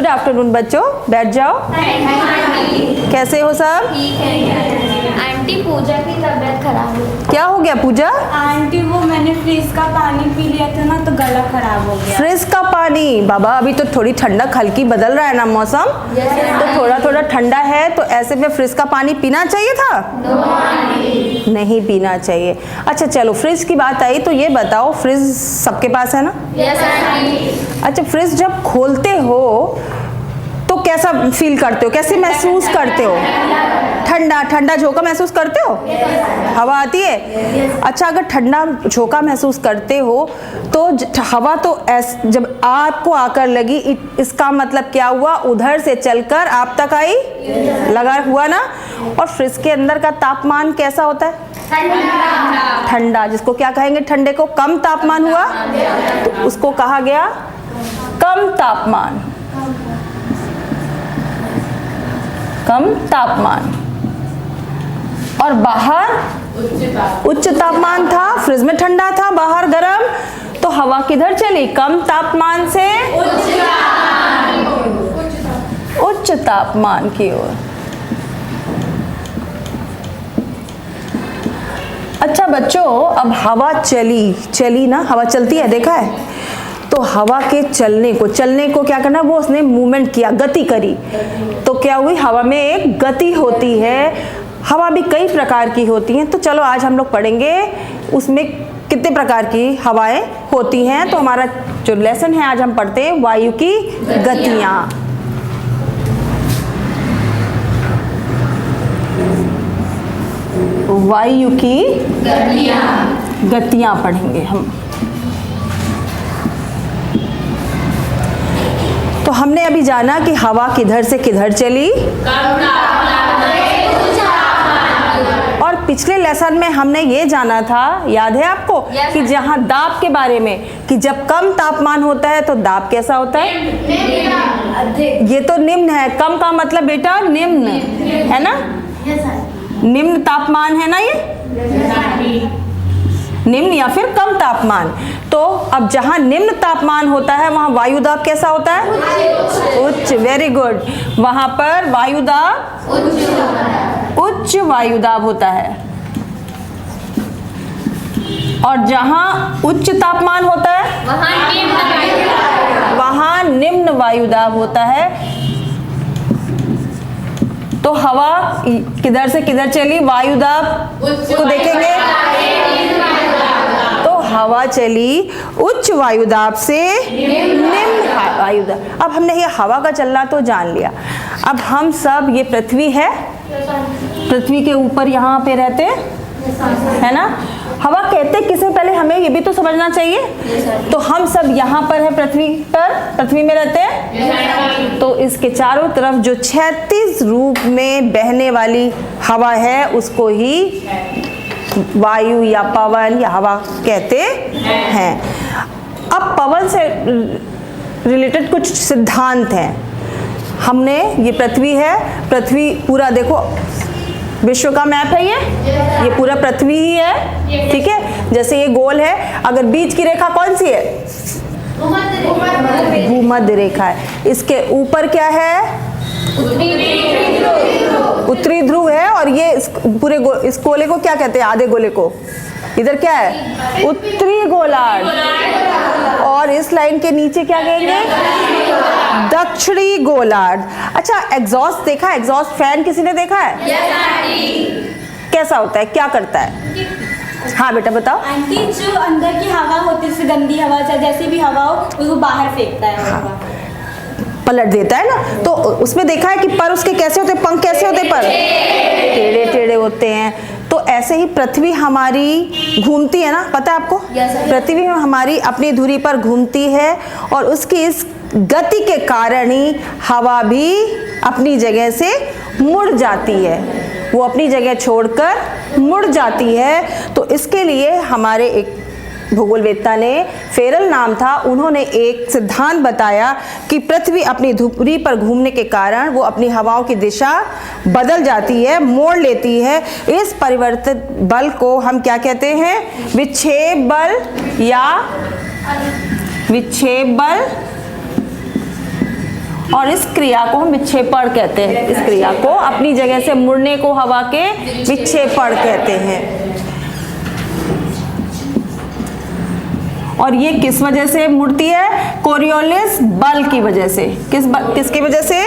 Good afternoon बच्चों, बैठ जाओ। कैसे हो सब? आंटी पूजा की तबीयत खराब है। क्या हो गया पूजा? आंटी वो मैंने फ्रिज का पानी पी लिया था ना, तो गला खराब हो गया। फ्रिज का पानी? बाबा अभी तो थोड़ी ठंडक हल्की बदल रहा है ना मौसम, तो थोड़ा थोड़ा ठंडा है, तो ऐसे में फ्रिज का पानी पीना चाहिए था? नहीं पीना चाहिए। अच्छा चलो, फ्रिज की बात आई तो ये बताओ, फ्रिज सबके पास है ना? अच्छा, फ्रिज जब खोलते हो तो कैसा फील करते हो, कैसे महसूस करते हो? ठंडा ठंडा झोंका महसूस करते हो? हवा आती है? अच्छा, अगर ठंडा झोंका महसूस करते हो तो हवा तो जब आपको आकर लगी, इसका मतलब क्या हुआ? उधर से चलकर आप तक आई, लगा हुआ ना? और फ्रिज के अंदर का तापमान कैसा होता है? ठंडा। जिसको क्या कहेंगे? ठंडे को। कम तापमान हुआ तो उसको कहा गया कम तापमान। कम तापमान। और बाहर उच्च तापमान था, फ्रिज में ठंडा था, बाहर गर्म, तो हवा किधर चली? कम तापमान से उच्च तापमान की ओर। अच्छा बच्चों, अब हवा चली ना, हवा चलती है, देखा है? तो हवा के चलने को क्या करना? वो उसने मूवमेंट किया, गति करी, तो क्या हुई? हवा में एक गति होती है। हवा भी कई प्रकार की होती हैं, तो चलो आज हम लोग पढ़ेंगे उसमें कितने प्रकार की हवाएं होती हैं। तो हमारा जो लेसन है आज हम पढ़ते हैं वायु की गतियां। वायु की गतियां पढ़ेंगे हम। तो हमने अभी जाना कि हवा किधर से किधर चली, और पिछले लेसन में हमने ये जाना था, याद है आपको? कि जहां दाब के बारे में, कि जब कम तापमान होता है तो दाब कैसा होता है? ये तो निम्न है। कम का मतलब बेटा निम्न है ना? निम्न तापमान है ना ये? निम्न या फिर कम तापमान। तो अब जहां निम्न तापमान होता है वहां वायु दाब कैसा होता है? उच्च। Very good. वहां पर वायु दाब उच्च वायु दाब होता है। और जहां उच्च तापमान होता है वहां निम्न वायु दाब होता है। तो हवा किधर से किधर चली? वायु दाब को देखेंगे तो हवा चली उच्च वायु दाब से निम्न वायु दाब। अब हमने ये हवा का चलना तो जान लिया। अब हम सब, ये पृथ्वी है, पृथ्वी के ऊपर यहाँ पे रहते है ना? हवा कहते किसे? पहले हमें ये भी तो समझना चाहिए। तो हम सब यहाँ पर है, पृथ्वी में रहते हैं। तो इसके चारों तरफ जो क्षैतिज रूप में बहने वाली हवा है उसको ही वायु या पवन या हवा कहते हैं। अब पवन से रिलेटेड कुछ सिद्धांत हैं। हमने, ये पृथ्वी है, पृथ्वी पूरा देखो, विश्व का मैप है ये पूरा पृथ्वी ही है, ठीक है? जैसे ये गोल है, अगर बीच की रेखा कौन सी है? भूमध्य रेखा है। इसके ऊपर क्या है? उत्तरी ध्रुव है। और ये पूरे इस गोले को क्या कहते हैं? आधे गोले को इधर क्या है? उत्तरी गोलार्ध। और इस लाइन के नीचे क्या कहेंगे? दक्षिणी गोलार्ध। अच्छा, एग्जॉस्ट देखा? एग्जॉस्ट फैन किसी ने देखा है? कैसा होता है, क्या करता है? हाँ बेटा बताओ। आंटी, जो अंदर की हवा होती है, गंदी हवा, जैसी भी हवा हो, उसको बाहर फेंकता है। हाँ। पलट देता है ना? तो उसमें देखा है कि पर उसके कैसे होते, पंख कैसे होते? पर टेढ़े टेढ़े होते हैं। तो ऐसे ही पृथ्वी हमारी घूमती है ना, पता है आपको? पृथ्वी हमारी अपनी धुरी पर घूमती है, और उसकी इस गति के कारण ही हवा भी अपनी जगह से मुड़ जाती है, वो अपनी जगह छोड़कर मुड़ जाती है। तो इसके लिए हमारे एक भूगोलवेत्ता ने, फेरल नाम था, उन्होंने एक सिद्धांत बताया कि पृथ्वी अपनी धुरी पर घूमने के कारण वो अपनी हवाओं की दिशा बदल जाती है, मोड़ लेती है। इस परिवर्तित बल को हम क्या कहते हैं? विक्षेप बल या विक्षेप बल। और इस क्रिया को हम विक्षेपण कहते हैं। इस क्रिया को, अपनी जगह से मुड़ने को हवा के विक्षेपण कहते हैं। और ये किस वजह से मुड़ती है? कोरियोलिस बल की वजह से। किसकी वजह से?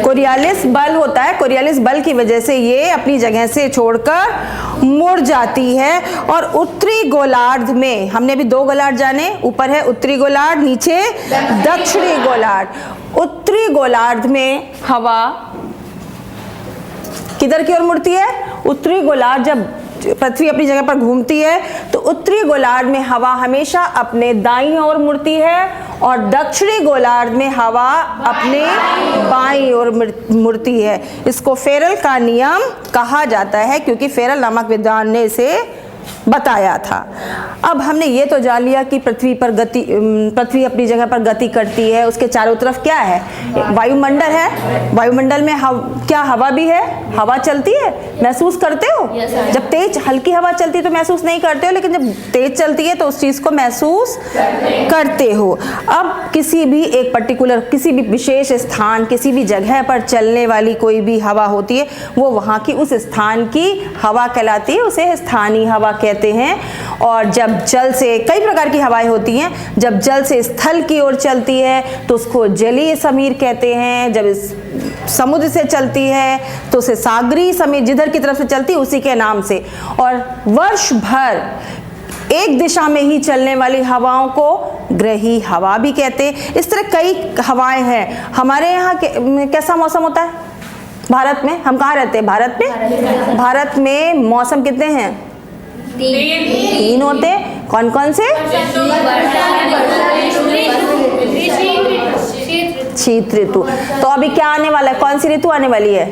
कोरियोलिस बल होता है। कोरियोलिस बल की वजह से ये अपनी जगह से छोड़कर मुड़ जाती है। और उत्तरी गोलार्ध में, हमने भी 2 गोलार्ध जाने, ऊपर है उत्तरी गोलार्ध, नीचे दक्षिणी गोलार्ध। उत्तरी गोलार्ध में हवा किधर की ओर मुड़ती है? उत्तरी गोलार्ध, जब पृथ्वी अपनी जगह पर घूमती है तो उत्तरी गोलार्ध में हवा हमेशा अपने दाईं ओर मुड़ती है और दक्षिणी गोलार्ध में हवा अपने बाईं ओर मुड़ती है। इसको फेरल का नियम कहा जाता है क्योंकि फेरल नामक विद्वान ने इसे बताया था। अब हमने ये तो जान लिया कि पृथ्वी अपनी जगह पर गति करती है। उसके चारों तरफ क्या है? वायुमंडल है। वायुमंडल में क्या हवा भी है? हवा चलती है, महसूस करते हो? जब तेज हल्की हवा चलती है तो महसूस नहीं करते हो, लेकिन जब तेज चलती है तो उस चीज को महसूस करते हो। अब किसी भी एक पर्टिकुलर, किसी भी विशेष स्थान, किसी भी जगह पर चलने वाली कोई भी हवा होती है, वो वहां की उस स्थान की हवा कहलाती है, उसे स्थानीय हवा कहते हैं। और जब जल से, कई प्रकार की हवाएं होती हैं, जब जल से स्थल की ओर चलती है तो उसको जलीय समीर कहते हैं। जब इस समुद्र से चलती है तो उसे सागरीय समीर, जिधर की तरफ से चलती है उसी के नाम से। और वर्ष भर एक दिशा में ही चलने वाली हवाओं को ग्रही हवा भी कहते हैं। इस तरह कई हवाएं हैं। हमारे यहाँ कैसा मौसम होता है भारत में? हम कहाँ रहते हैं? भारत में। भारत में मौसम कितने हैं? 3 होते हैं। कौन कौन से? शीत ऋतु। तो अभी क्या आने वाला है? कौन सी ऋतु आने वाली है?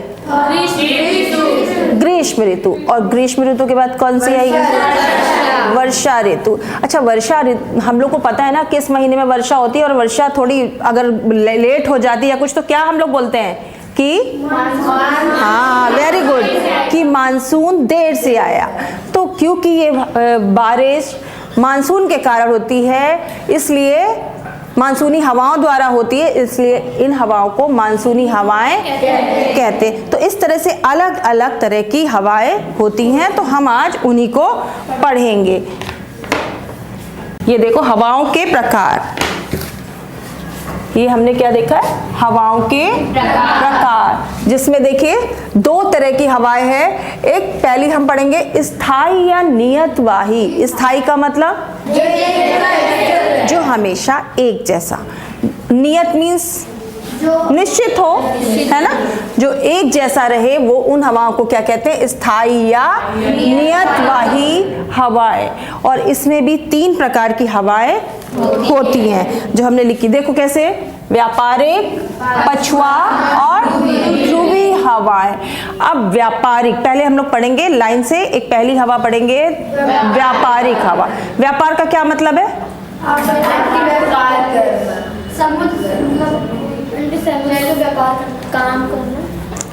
ग्रीष्म ऋतु। और ग्रीष्म ऋतु के बाद कौन सी आएगी? वर्षा ऋतु। अच्छा, वर्षा ऋतु हम लोग को पता है ना किस महीने में वर्षा होती है। और वर्षा थोड़ी अगर लेट हो जाती है या कुछ तो क्या हम लोग बोलते हैं कि हाँ, वेरी गुड, कि मानसून देर से आया। तो क्योंकि ये बारिश मानसून के कारण होती है, इसलिए मानसूनी हवाओं द्वारा होती है, इसलिए इन हवाओं को मानसूनी हवाएं कहते हैं। तो इस तरह से अलग अलग तरह की हवाएं होती हैं, तो हम आज उन्हीं को पढ़ेंगे। ये देखो हवाओं के प्रकार। ये हमने क्या देखा है? हवाओं के प्रकार, जिसमें देखिए 2 तरह की हवाएं हैं। एक पहली हम पढ़ेंगे स्थायी या नियतवाही। स्थायी का मतलब जो हमेशा एक जैसा। नियत मीन्स निश्चित हो, है ना, जो एक जैसा रहे, वो उन हवाओं को क्या कहते हैं? स्थायी या नियतवाही हवाएं। और इसमें भी 3 प्रकार की हवाएं होती हैं जो हमने लिखी। देखो कैसे? व्यापारिक, पछुआ और ध्रुवी हवाएं। अब व्यापारिक पहले हम लोग पढ़ेंगे लाइन से। एक पहली हवा पढ़ेंगे व्यापारिक हवा। व्यापार का क्या मतलब है?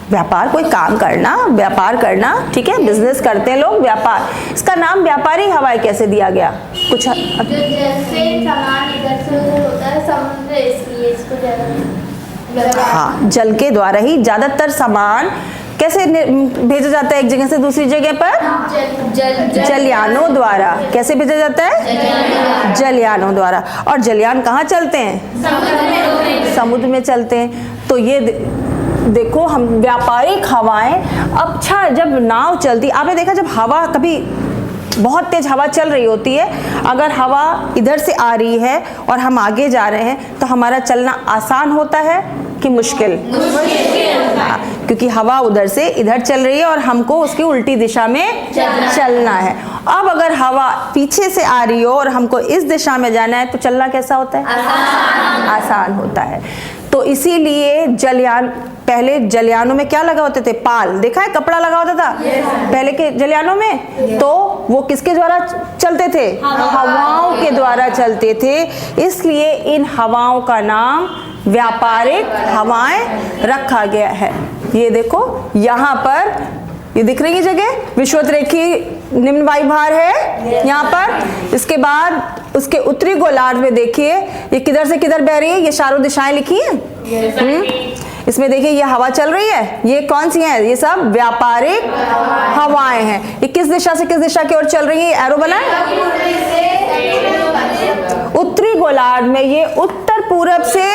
व्यापार कोई काम करना, व्यापार करना, ठीक है, बिजनेस करते हैं लोग, व्यापार। इसका नाम व्यापारी हवाएं कैसे दिया गया? कुछ जैसे सामान इधर से उधर होता है समुद्र, इसलिए इसको ज्यादा, हाँ, जल के द्वारा ही ज्यादातर सामान कैसे भेजा जाता है एक जगह से दूसरी जगह पर? जलयानों द्वारा। कैसे भेजा जाता है? जलयानों द्वारा। और जलयान कहाँ चलते हैं? समुद्र में चलते हैं। तो ये देखो हम व्यापारिक हवाएं। अच्छा, जब नाव चलती, आपने देखा जब हवा कभी बहुत तेज हवा चल रही होती है, अगर हवा इधर से आ रही है और हम आगे जा रहे हैं तो हमारा चलना आसान होता है कि मुश्किल? क्योंकि हवा उधर से इधर चल रही है और हमको उसकी उल्टी दिशा में चलना है। अब अगर हवा पीछे से आ रही हो और हमको इस दिशा में जाना है तो चलना कैसा होता है? आसान होता है। तो इसीलिए जलयान, पहले जलयानों में क्या लगा होते थे? पाल, देखा है, कपड़ा लगा होता था पहले के जलयानों में। तो वो किसके द्वारा चलते थे? हवाओं के द्वारा चलते थे। इसलिए इन हवाओं का नाम व्यापारिक हवाएं रखा गया है। ये देखो यहाँ पर ये दिख रही है जगह, विषुवतरेखी निम्न वायुभार है यहाँ पर। इसके बाद उसके उत्तरी गोलार्ध में देखिए ये किधर से किधर बह रही है, ये चारों दिशाएं लिखी हैं। इसमें देखिए ये हवा चल रही है, ये कौन सी है, ये सब व्यापारिक हवाएं हैं। ये किस दिशा से किस दिशा की ओर चल रही है, एरो बना है। उत्तरी गोलार्ध में ये उत्तर पूरब से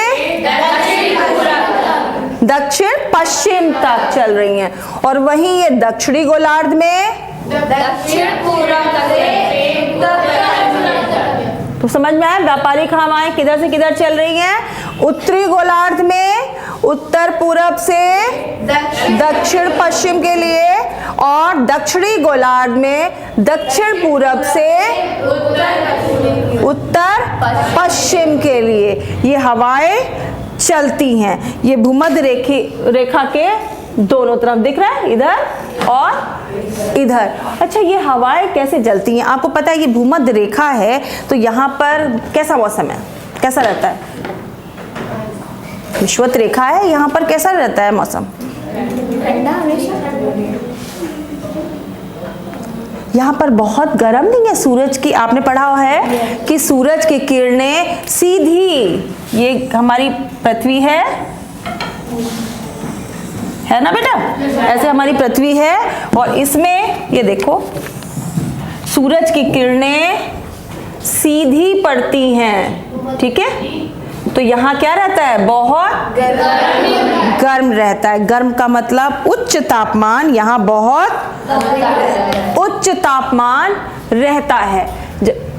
दक्षिण पश्चिम तक चल रही हैं, और वहीं ये दक्षिणी गोलार्ध में दक्षिण पूर्व तो समझ में आया व्यापारिक हवाएं किधर से किधर चल रही हैं। उत्तरी गोलार्ध में उत्तर पूरब से दक्षिण पश्चिम के लिए, और दक्षिणी गोलार्ध में दक्षिण पूरब से उत्तर पश्चिम के लिए ये हवाएं चलती हैं। ये भूमध्य रेखा के दोनों तरफ दिख रहा है, इधर और इधर। अच्छा, ये हवाएं कैसे चलती हैं, आपको पता है ये भूमध्य रेखा है, तो यहाँ पर कैसा मौसम है, कैसा रहता है, विषुवत रेखा है, यहाँ पर कैसा रहता है मौसम, ठंडा हमेशा। यहाँ पर बहुत गर्म नहीं है। सूरज की आपने पढ़ा हुआ है कि सूरज की किरणें सीधी, ये हमारी पृथ्वी है ना बेटा, ऐसे हमारी पृथ्वी है, और इसमें ये देखो सूरज की किरणें सीधी पड़ती हैं, ठीक है। तो यहाँ क्या रहता है, बहुत गर्म रहता है। गर्म का मतलब उच्च तापमान, यहाँ बहुत उच्च तापमान रहता है।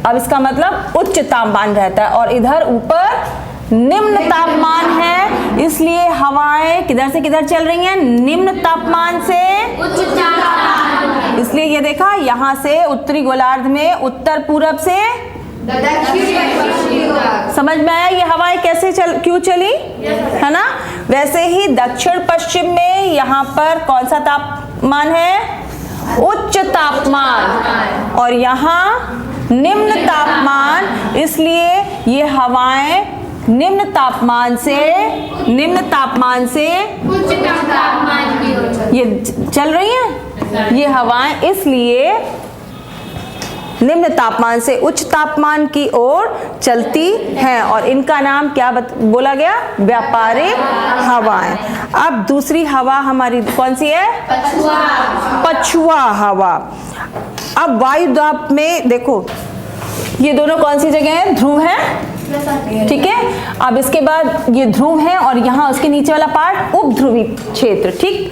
अब इसका मतलब उच्च तापमान रहता है, और इधर ऊपर निम्न तापमान है, इसलिए हवाएं किधर से किधर चल रही हैं, निम्न तापमान से उच्च तापमान। इसलिए ये देखा यहाँ से उत्तरी गोलार्ध में उत्तर पूरब से समझ में आया ये हवाएं कैसे क्यों चली, है ना। वैसे ही दक्षिण पश्चिम में यहाँ पर कौन सा तापमान है, उच्च तापमान, और यहाँ निम्न तापमान, इसलिए ये हवाएं निम्न तापमान से उच्च तापमान की ओर ये चल रही हैं। ये हवाएं इसलिए निम्न तापमान से उच्च तापमान की ओर चलती हैं, और इनका नाम क्या बोला गया, व्यापारिक हवाएं। अब दूसरी हवा हमारी कौन सी है, पछुआ हवा। अब वायुदाब में देखो ये दोनों कौन सी जगह है, ध्रुव है, ठीक है। अब इसके बाद ये ध्रुव है, और यहाँ उसके नीचे वाला पार्ट उपध्रुवी क्षेत्र, ठीक।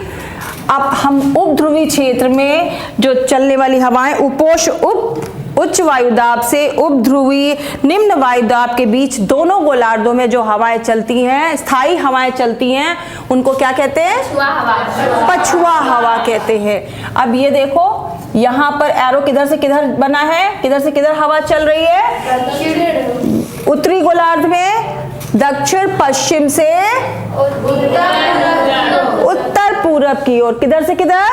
अब हम उपध्रुवी क्षेत्र में जो चलने वाली हवाएं उच्च वायुदाब से उपध्रुवी निम्न वायुदाब के बीच दोनों गोलार्धों में जो हवाएं चलती हैं, स्थायी हवाएं चलती हैं, उनको क्या कहते हैं, पछुआ हवा कहते हैं। अब ये देखो यहाँ पर एरो किधर से किधर बना है, किधर से किधर हवा चल रही है, उत्तरी गोलार्ध में दक्षिण पश्चिम से उत्तर पूरब की ओर, किधर से किधर,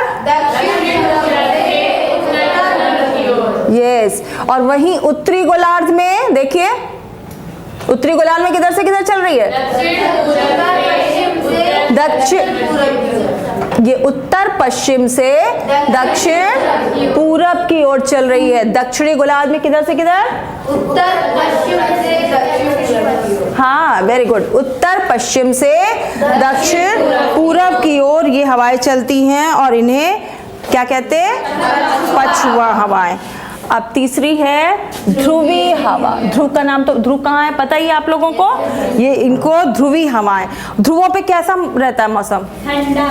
यस। और वहीं उत्तरी गोलार्ध में देखिए, उत्तरी गोलार्ध में किधर से किधर चल रही है, दक्षिण, ये उत्तर पश्चिम से दक्षिण पूरब की ओर चल रही है। दक्षिणी गोलार्ध में किधर से किधर, उत्तर पश्चिम से दक्षिण। हाँ, वेरी गुड, उत्तर पश्चिम से दक्षिण पूरब की ओर ये हवाएं चलती हैं, और इन्हें क्या कहते हैं, पछुआ हवाएं। अब तीसरी है ध्रुवी हवा। ध्रुव का नाम तो, ध्रुव कहाँ है पता ही है आप लोगों को, ये इनको ध्रुवी हवाएं। ध्रुवों पे कैसा रहता है मौसम, ठंडा,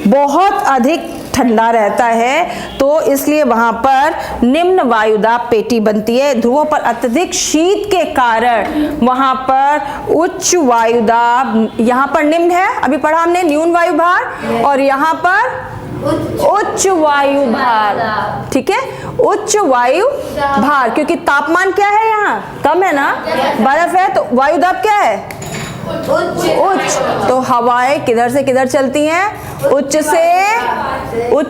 बहुत अधिक ठंडा रहता है, तो इसलिए वहां पर निम्न वायुदाब पेटी बनती है। ध्रुवों पर अत्यधिक शीत के कारण वहां पर उच्च वायुदाब, यहाँ पर निम्न है, अभी पढ़ा हमने न्यून वायुभार, और यहाँ पर उच्च वायु भार, ठीक है, उच्च वायु भार, क्योंकि तापमान क्या है यहाँ कम है ना, बर्फ है, तो वायुदाब क्या है, उच्च। तो हवाएं किधर से किधर चलती हैं, उच्च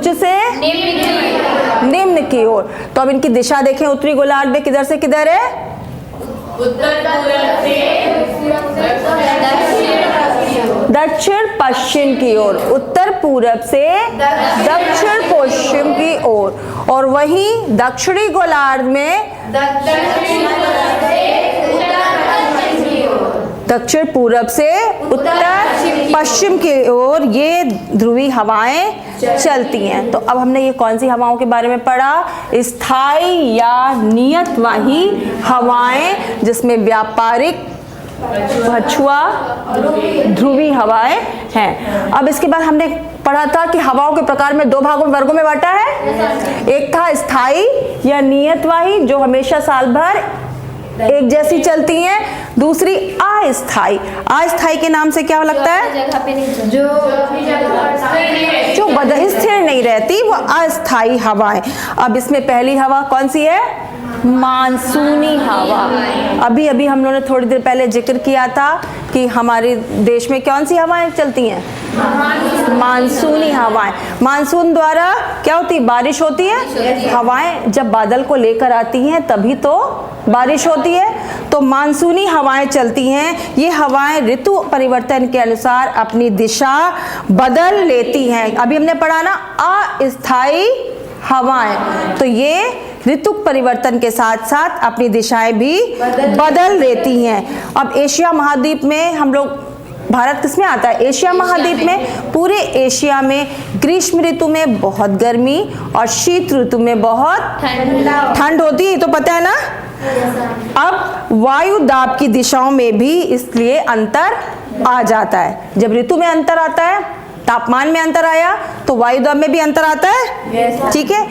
से निम्न की ओर। तो अब इनकी दिशा देखें, उत्तरी गोलार्ध में किधर से किधर है, दक्षिण पश्चिम की ओर, उत्तर पूरब से दक्षिण पश्चिम की ओर, और वहीं दक्षिणी गोलार्ध में दक्षिण पूरब से उत्तर पश्चिम की ओर ये ध्रुवी हवाएं चलती हैं। तो अब हमने ये कौन सी हवाओं के बारे में पढ़ा? स्थायी या नियतवाही हवाएं, जिसमें व्यापारिक, पछुआ, ध्रुवी हवाएं हैं। अब इसके बाद हमने पढ़ा था कि हवाओं के प्रकार में दो वर्गों में बांटा है। एक था स्थायी या नियतवाही, जो हमेशा साल भर एक जैसी चलती हैं। दूसरी अस्थाई। अस्थाई के नाम से क्या लगता है? जो स्थिर नहीं रहती, वो अस्थाई हवाएं। अब इसमें पहली हवा कौन सी है? मानसूनी हवा। अभी अभी हम लोगों ने थोड़ी देर पहले जिक्र किया था कि हमारे देश में कौन सी हवाएं चलती हैं? मानसूनी हवाएं। मानसून द्वारा क्या होती है? बारिश होती है। हवाएं जब बादल को लेकर आती हैं तभी तो बारिश होती है। तो मानसूनी हवाएं चलती हैं। ये हवाएं ऋतु परिवर्तन के अनुसार अपनी दिशा बदल लेती हैं। अभी हमने पढ़ा ना अस्थायी हवाएं, तो ये ऋतु परिवर्तन के साथ साथ अपनी दिशाएं भी बदल लेती हैं। अब एशिया महाद्वीप में हम लोग, भारत किसमें आता है? एशिया महाद्वीप में। पूरे एशिया में ग्रीष्म ऋतु में बहुत गर्मी और शीत ऋतु में बहुत ठंड होती है, तो पता है ना। अब वायु दाब की दिशाओं में भी इसलिए अंतर आ जाता है। जब ऋतु में अंतर आता है, तापमान में अंतर आया, तो वायु दाब में भी अंतर आता है। ठीक है।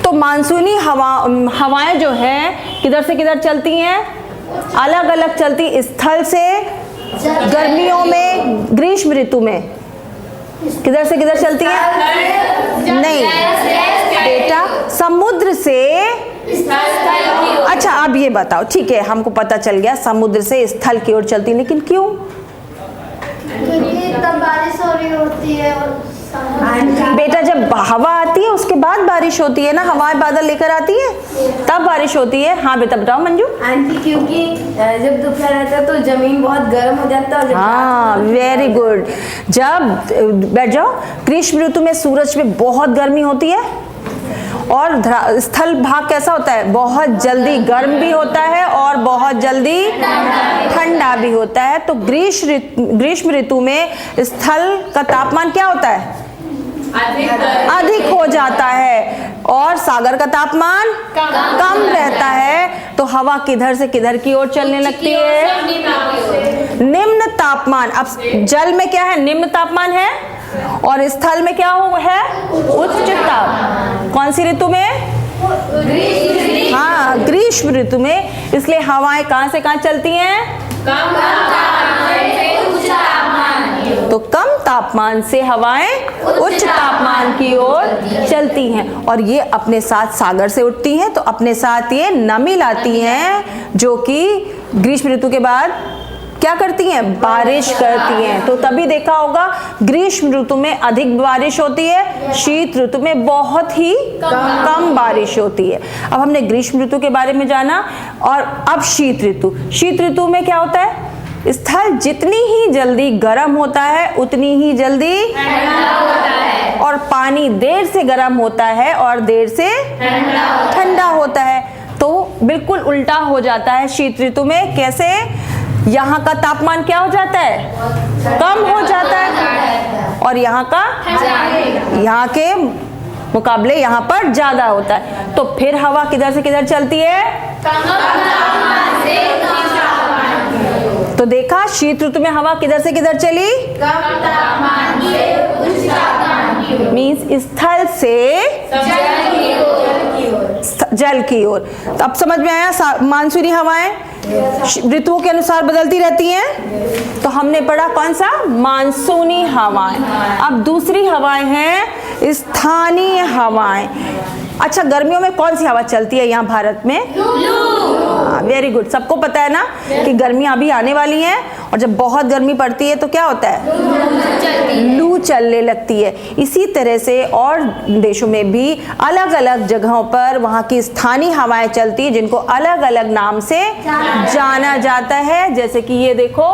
तो मानसूनी हवाएं जो है किधर से किधर चलती हैं? अलग अलग चलती। स्थल से गर्मियों में, ग्रीष्म ऋतु में किधर से किधर चलती हैं? नहीं बेटा, समुद्र से। अच्छा अब ये बताओ, ठीक है हमको पता चल गया समुद्र से स्थल की ओर चलती, लेकिन क्यों? क्योंकि तब बारिश हो रही होती है और बेटा जब हवा आती है उसके बाद बारिश होती है ना, हवाएं बादल लेकर आती है तब बारिश होती है। हाँ बेटा बताओ मंजू। आंटी क्योंकि जब दोपहर आता है तो जमीन बहुत गर्म हो जाता है। हाँ वेरी गुड। जब बैठ जाओ, ग्रीष्म ऋतु में सूरज में बहुत गर्मी होती है और स्थल भाग कैसा होता है? बहुत जल्दी गर्म भी होता है और बहुत जल्दी ठंडा भी होता है। तो ग्रीष्म ऋतु में स्थल का तापमान क्या होता है? अधिक हो जाता है और सागर का तापमान कम रहता है। तो हवा किधर से किधर की ओर चलने लगती है? निम्न तापमान। अब जल में क्या है? निम्न तापमान है, और स्थल में क्या है? उच्च तापमान। कौन सी ऋतु में? हाँ ग्रीष्म ऋतु में। इसलिए हवाएं कहां से कहां चलती हैं? तो कम तापमान से हवाएं उच्च तापमान की ओर चलती हैं, और ये अपने साथ सागर से उठती हैं, तो अपने साथ ये नमी लाती हैं, जो कि ग्रीष्म ऋतु के बाद क्या करती हैं? बारिश करती हैं। तो तभी देखा होगा ग्रीष्म ऋतु में अधिक बारिश होती है, शीत ऋतु में बहुत ही कम बारिश होती है। अब हमने ग्रीष्म ऋतु के बारे में जाना, और अब शीत ऋतु। शीत ऋतु में क्या होता है? स्थल जितनी ही जल्दी गर्म होता है उतनी ही जल्दी ठंडा होता है, और पानी देर से गर्म होता है और देर से ठंडा होता है। तो बिल्कुल उल्टा हो जाता है शीत ऋतु में। कैसे? यहाँ का तापमान क्या हो जाता है? कम हो जाता है, और यहाँ का यहाँ के मुकाबले यहाँ पर ज्यादा होता है। तो फिर हवा किधर से किधर चलती है? तो देखा शीत ऋतु में हवा किधर से किधर चली? मीन्स स्थल से जल की ओर। तो अब समझ में आया मानसूनी हवाएं ऋतुओं के अनुसार बदलती रहती हैं। तो हमने पढ़ा कौन सा? मानसूनी हवाएं। अब दूसरी हवाएं हैं स्थानीय हवाएं। अच्छा गर्मियों में कौन सी हवा चलती है यहाँ भारत में? Very good. सबको पता है ना कि गर्मियाँ अभी आने वाली हैं, और जब बहुत गर्मी पड़ती है तो क्या होता है? लू चलने लगती है। इसी तरह से और देशों में भी अलग अलग जगहों पर वहाँ की स्थानीय हवाएं चलती हैं, जिनको अलग अलग नाम से जाना जाता है। जैसे कि ये देखो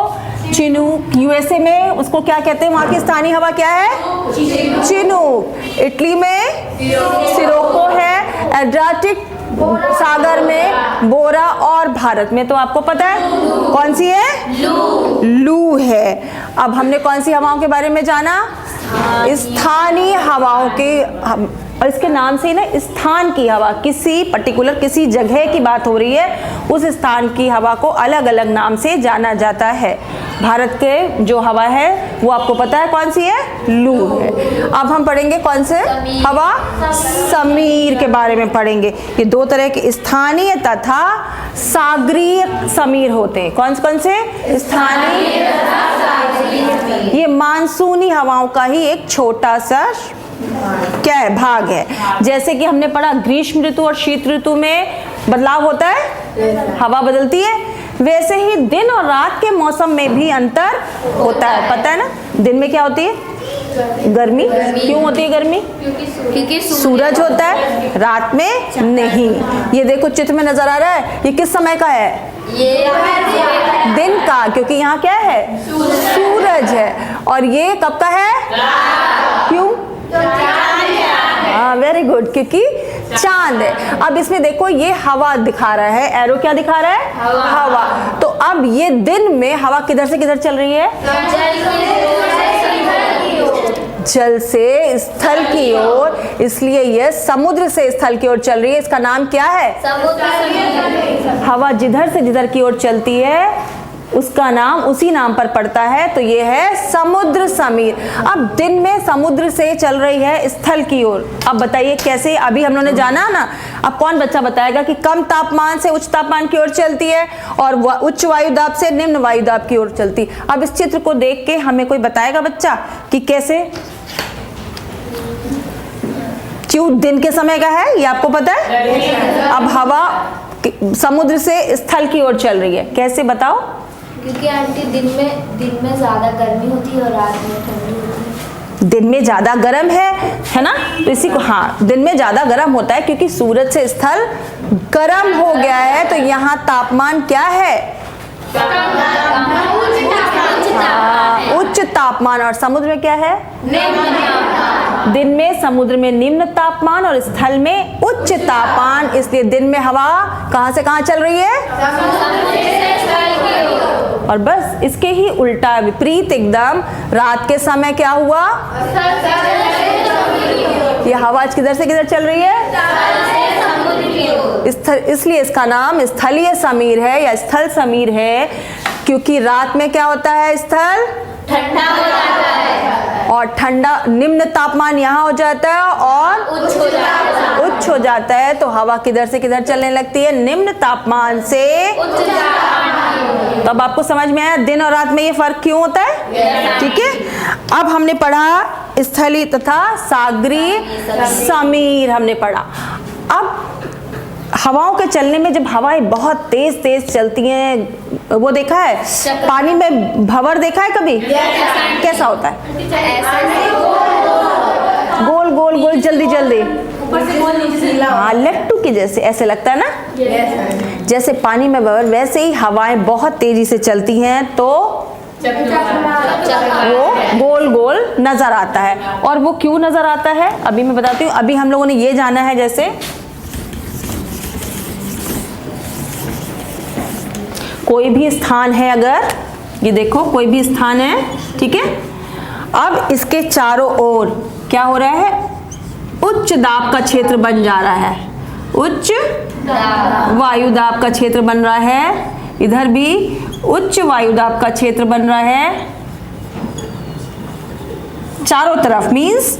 चिनूक। यूएसए में उसको क्या कहते हैं, वहाँ की स्थानीय हवा क्या है, चिनूक। इटली में सिरोको है, एड्रियाटिक सागर में बोरा, और भारत में तो आपको पता है कौन सी है, लू है। अब हमने कौन सी हवाओं के बारे में जाना, स्थानीय हवाओं के, और इसके नाम से ही ना स्थान की हवा, किसी पर्टिकुलर किसी जगह की बात हो रही है, उस स्थान की हवा को अलग अलग नाम से जाना जाता है। भारत के जो हवा है वो आपको पता है कौन सी है, लू है। अब हम पढ़ेंगे कौन से हवा, समीर के बारे में पढ़ेंगे। ये दो तरह के स्थानीय तथा सागरीय समीर होते हैं। कौन कौन से, स्थानीय, ये मानसूनी हवाओं का ही एक छोटा सा क्या है, भाग है। जैसे कि हमने पढ़ा ग्रीष्म ऋतु और शीत ऋतु में बदलाव होता है, हवा बदलती है, वैसे ही दिन और रात के मौसम में भी अंतर होता है। पता है ना, दिन में क्या होती है, गर्मी। क्यों होती है गर्मी, क्योंकि सूरज होता है, रात में नहीं। ये देखो चित्र में नजर आ रहा है, ये किस समय का है, ये दिन का, क्योंकि यहाँ क्या है, सूरज है। और ये कब का है, क्यों, हाँ वेरी गुड, क्योंकि चांद है। अब इसमें देखो ये हवा दिखा रहा है, एरो क्या दिखा रहा है, हवा। तो अब ये दिन में हवा किधर से किधर चल रही है, जल से स्थल की ओर, इसलिए यह समुद्र से स्थल की ओर चल रही है। इसका नाम क्या है, समुद्र। हवा जिधर से जिधर की ओर चलती है उसका नाम उसी नाम पर पड़ता है, तो ये है समुद्र समीर। अब दिन में समुद्र से चल रही है स्थल की ओर। अब बताइए कैसे, अभी हम लोगों ने जाना ना। अब कौन बच्चा बताएगा कि कम तापमान से उच्च तापमान की ओर चलती है और उच्च वायु दाब से निम्न वायु दाब की ओर चलती। अब इस चित्र को देख के हमें कोई बताएगा बच्चा कि कैसे, क्यों दिन के समय का है, ये आपको पता है। अब हवा समुद्र से स्थल की ओर चल रही है, कैसे बताओ, क्योंकि आंटी दिन में ज्यादा गर्मी होती है और रात में ठंडी होती है। दिन में ज्यादा गर्म है ना, तो इसी को, हाँ दिन में ज्यादा गर्म होता है क्योंकि सूरज से स्थल गर्म हो गया है, तो यहाँ तापमान क्या है, उच्च तापमान। और समुद्र में क्या है, दिन में समुद्र में निम्न तापमान और स्थल में उच्च तापमान। इसलिए दिन में हवा कहां से कहां चल रही है, और बस इसके ही उल्टा विपरीत एकदम रात के समय क्या हुआ, ये हवा किधर से किधर चल रही है, इसलिए इसका नाम स्थलीय समीर है या स्थल समीर है, क्योंकि रात में क्या होता है, स्थल ठंडा हो जाता है और ठंडा निम्न तापमान यहाँ हो जाता है और उच्च हो जाता है, तो हवा किधर से किधर चलने लगती है, निम्न तापमान से उच्च तापमान। तो अब आपको समझ में आया दिन और रात में ये फर्क क्यों होता है, ठीक है। अब हमने पढ़ा स्थलीय तथा सागरीय समीर हमने पढ़ा। अब हवाओं के चलने में जब हवाएं बहुत तेज तेज चलती हैं, वो देखा है पानी में भंवर देखा है कभी, कैसा होता है, गोल गोल गोल जल्दी जल्दी, हाँ लट्टू के जैसे ऐसे लगता है ना, जैसे पानी में भंवर वैसे ही हवाएं बहुत तेजी से चलती हैं तो वो गोल गोल नजर आता है। और वो क्यों नजर आता है अभी मैं बताती हूँ। अभी हम लोगों ने ये जाना है, जैसे कोई भी स्थान है, अगर ये देखो कोई भी स्थान है, ठीक है, अब इसके चारों ओर क्या हो रहा है, उच्च दाब का क्षेत्र बन जा रहा है, उच्च वायु दाब का क्षेत्र बन रहा है, इधर भी उच्च वायु दाब का क्षेत्र बन रहा है, चारों तरफ मींस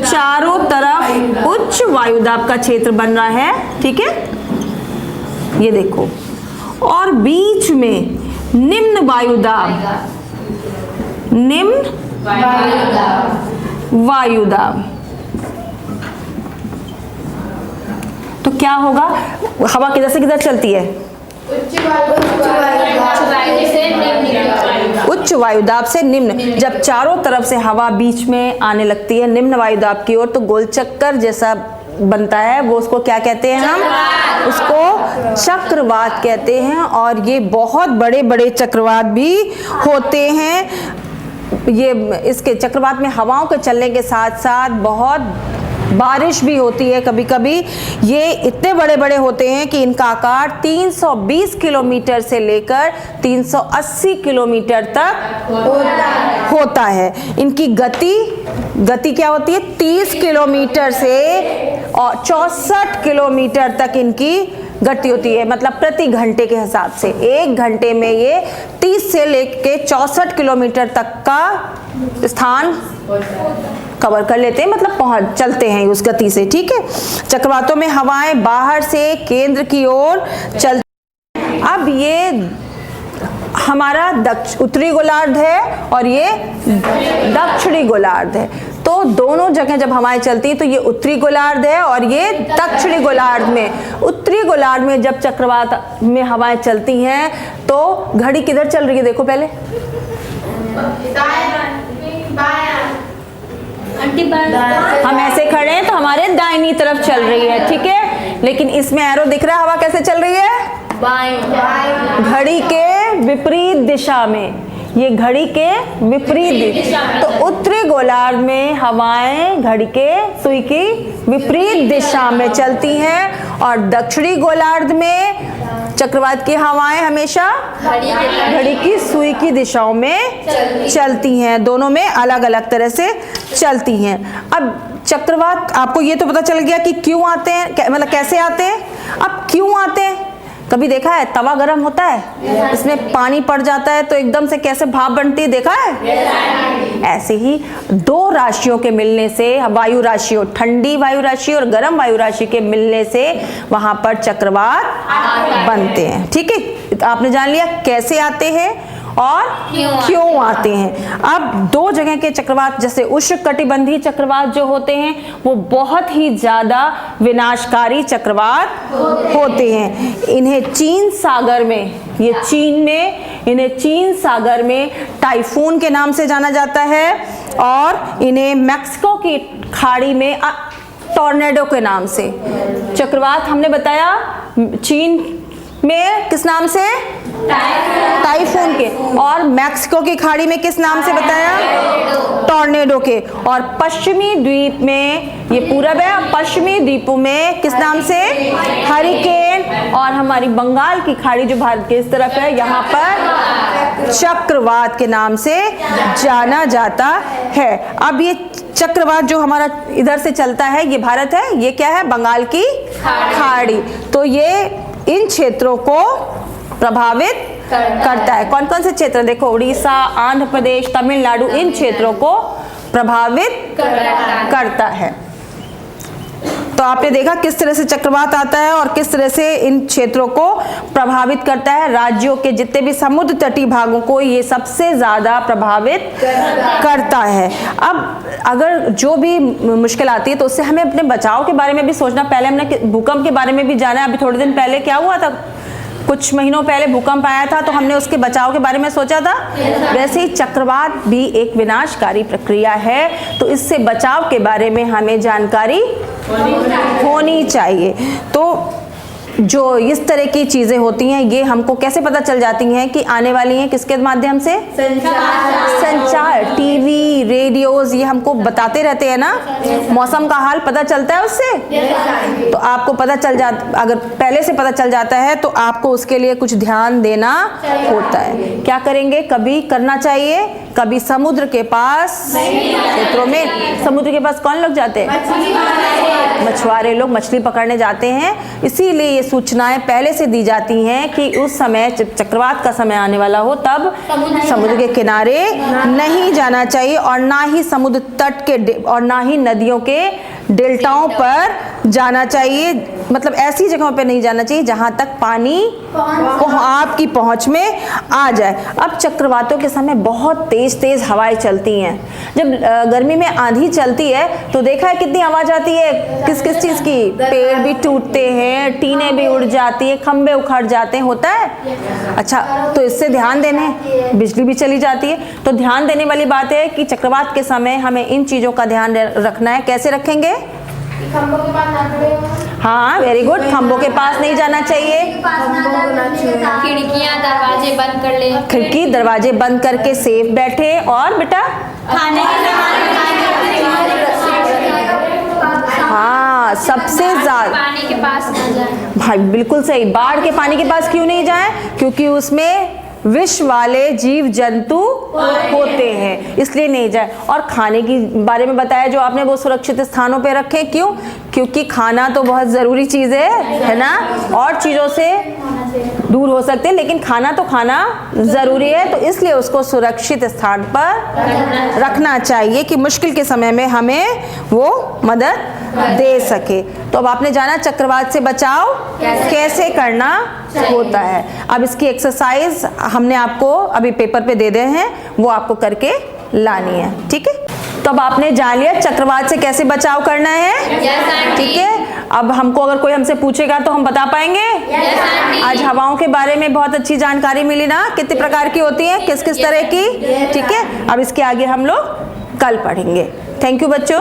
चारों तरफ उच्च वायु दाब का क्षेत्र बन रहा है, ठीक है, ये देखो, और बीच में निम्न वायुदाब, निम्न वायुदाब। तो क्या होगा, हवा किधर से किधर चलती है, उच्च वायुदाब से निम्न। जब चारों तरफ से हवा बीच में आने लगती है निम्न वायुदाब की ओर, तो गोल चक्कर जैसा बनता है वो उसको क्या कहते हैं? हम उसको चक्रवात कहते हैं। और ये बहुत बड़े बड़े चक्रवात भी होते हैं। ये इसके चक्रवात में हवाओं के चलने के साथ साथ बहुत बारिश भी होती है कभी कभी। ये इतने बड़े बड़े होते हैं कि इनका आकार 320 किलोमीटर से लेकर 380 किलोमीटर तक होता है। इनकी गति क्या होती है? 30 किलोमीटर से और 64 किलोमीटर तक इनकी गति होती है, मतलब प्रति घंटे के हिसाब से। 1 घंटे में ये 30 से लेके 64 किलोमीटर तक का स्थान कवर कर लेते हैं, मतलब चलते हैं उस गति से। ठीक है। चक्रवातों में हवाएं बाहर से केंद्र की ओर चलती। अब ये हमारा उत्तरी गोलार्ध है और ये दक्षिणी गोलार्ध है। तो दोनों जगह जब हवाएं चलती हैं तो ये उत्तरी गोलार्ध है और ये दक्षिणी गोलार्ध में। उत्तरी गोलार्ध में जब चक्रवात में हवाएं चलती हैं तो घड़ी किधर चल रही है? देखो पहले, हम ऐसे खड़े हैं तो हमारे दाहिनी तरफ चल रही है। ठीक है। लेकिन इसमें एरो दिख रहा है, हवा कैसे चल रही है? घड़ी के विपरीत दिशा में। ये घड़ी के विपरीत दिशा। तो उत्तरी गोलार्ध में हवाएं घड़ी के सुई की विपरीत दिशा में चलती हैं और दक्षिणी गोलार्ध में चक्रवात की हवाएं हमेशा घड़ी की सुई की दिशाओं में चलती हैं। दोनों में अलग अलग तरह से चलती हैं। अब चक्रवात, आपको ये तो पता चल गया कि क्यों आते हैं, मतलब कैसे आते हैं। अब क्यों आते हैं? कभी देखा है तवा गर्म होता है, इसमें पानी पड़ जाता है तो एकदम से कैसे भाप बनती है, देखा है? ऐसे ही दो राशियों के मिलने से, वायु राशियों, ठंडी वायु राशि और गर्म वायु राशि के मिलने से वहां पर चक्रवात बनते हैं। ठीक है। तो आपने जान लिया कैसे आते हैं और क्यों आते हैं। अब दो जगह के चक्रवात, जैसे उष्णकटिबंधीय चक्रवात जो होते हैं वो बहुत ही ज्यादा विनाशकारी चक्रवात होते हैं। इन्हें चीन सागर में, इन्हें चीन सागर में टाइफून के नाम से जाना जाता है और इन्हें मैक्सिको की खाड़ी में टॉर्नेडो के नाम से। चक्रवात हमने बताया चीन में किस नाम से? टाइफून के। और मैक्सिको की खाड़ी में किस नाम से बताया? टॉर्नेडो के। और पश्चिमी द्वीप में, ये पूरब है, पश्चिमी द्वीपों में किस नाम से? हरिकेन। और हमारी बंगाल की खाड़ी जो भारत के इस तरफ है, यहाँ पर चक्रवात के नाम से जाना जाता है। अब ये चक्रवात जो हमारा इधर से चलता है, ये भारत है, ये क्या है? बंगाल की खाड़ी। तो ये इन क्षेत्रों को प्रभावित करता है। कौन कौन से क्षेत्र? देखो, उड़ीसा, आंध्र प्रदेश, तमिलनाडु, इन क्षेत्रों को प्रभावित करता है। तो आपने देखा किस तरह से चक्रवात आता है और किस तरह से इन क्षेत्रों को प्रभावित करता है। राज्यों के जितने भी समुद्र तटीय भागों को ये सबसे ज्यादा प्रभावित करता है। अब अगर जो भी मुश्किल आती है तो उससे हमें अपने बचाव के बारे में भी सोचना। पहले हमने भूकंप के बारे में भी जाना। अभी थोड़े दिन पहले क्या हुआ था, कुछ महीनों पहले भूकंप आया था तो हमने उसके बचाव के बारे में सोचा था। वैसे ही चक्रवात भी एक विनाशकारी प्रक्रिया है, तो इससे बचाव के बारे में हमें जानकारी होनी चाहिए। तो जो इस तरह की चीजें होती हैं ये हमको कैसे पता चल जाती हैं कि आने वाली हैं? किसके माध्यम से? संचार, टीवी, रेडियोज, ये हमको बताते रहते हैं ना। मौसम का हाल पता चलता है उससे। तो आपको पता चल जाता, अगर पहले से पता चल जाता है तो आपको उसके लिए कुछ ध्यान देना होता है। क्या करेंगे? कभी करना चाहिए, कभी समुद्र के पास क्षेत्रों में, समुद्र के पास कौन लोग जाते हैं? मछुआरे लोग मछली पकड़ने जाते हैं। इसीलिए ये सूचनाएं पहले से दी जाती हैं कि उस समय चक्रवात का समय आने वाला हो तब समुद्र के किनारे नहीं जाना चाहिए और ना ही समुद्र तट के और ना ही नदियों के डेल्टाओं पर जाना चाहिए। मतलब ऐसी जगहों पर नहीं जाना चाहिए जहां तक पानी आपकी पहुंच में आ जाए। अब चक्रवातों के समय बहुत तेज तेज हवाएं चलती हैं। जब गर्मी में आंधी चलती है तो देखा है कितनी आवाज आती है, किस किस चीज की? पेड़ भी टूटते हैं, टीनें भी उड़ जाती है, खंबे उखड़ जाते हैं, होता है। अच्छा, तो इससे ध्यान देने, बिजली भी चली जाती है। तो ध्यान देने वाली बात है कि चक्रवात के समय हमें इन चीजों का ध्यान रखना है। कैसे रखेंगे? खंभों के पास ना खड़े हो, हाँ वेरी गुड, खंभों के पास नहीं जाना चाहिए। खिड़कियां दरवाजे बंद कर ले, खिड़की दरवाजे बंद करके सेफ बैठे। और बेटा खाने के हाँ सबसे ज्यादा पानी के पास ना जाए। भाई बिल्कुल सही, बाढ़ के पानी के पास क्यों नहीं जाए? क्योंकि उसमें विष वाले जीव जंतु होते हैं, इसलिए नहीं जाए। और खाने की बारे में बताया जो आपने, वो सुरक्षित स्थानों पे रखें। क्यों? क्योंकि खाना तो बहुत ज़रूरी चीज़ है ना, और चीज़ों से दूर हो सकते हैं, लेकिन खाना तो खाना ज़रूरी है, तो इसलिए उसको सुरक्षित स्थान पर रखना चाहिए कि मुश्किल के समय में हमें वो मदद दे सके। तो अब आपने जाना चक्रवात से बचाव कैसे करना होता है। अब इसकी एक्सरसाइज हमने आपको अभी पेपर पे दे दे हैं, वो आपको करके लानी है, ठीक है। तो अब आपने जान लिया चक्रवात से कैसे बचाव करना है, ठीक है। अब हमको अगर कोई हमसे पूछेगा तो हम बता पाएंगे। आज हवाओं के बारे में बहुत अच्छी जानकारी मिली ना, कितने प्रकार की होती हैं, किस किस तरह की, ठीक है। अब इसके आगे हम लोग कल पढ़ेंगे। थैंक यू बच्चों।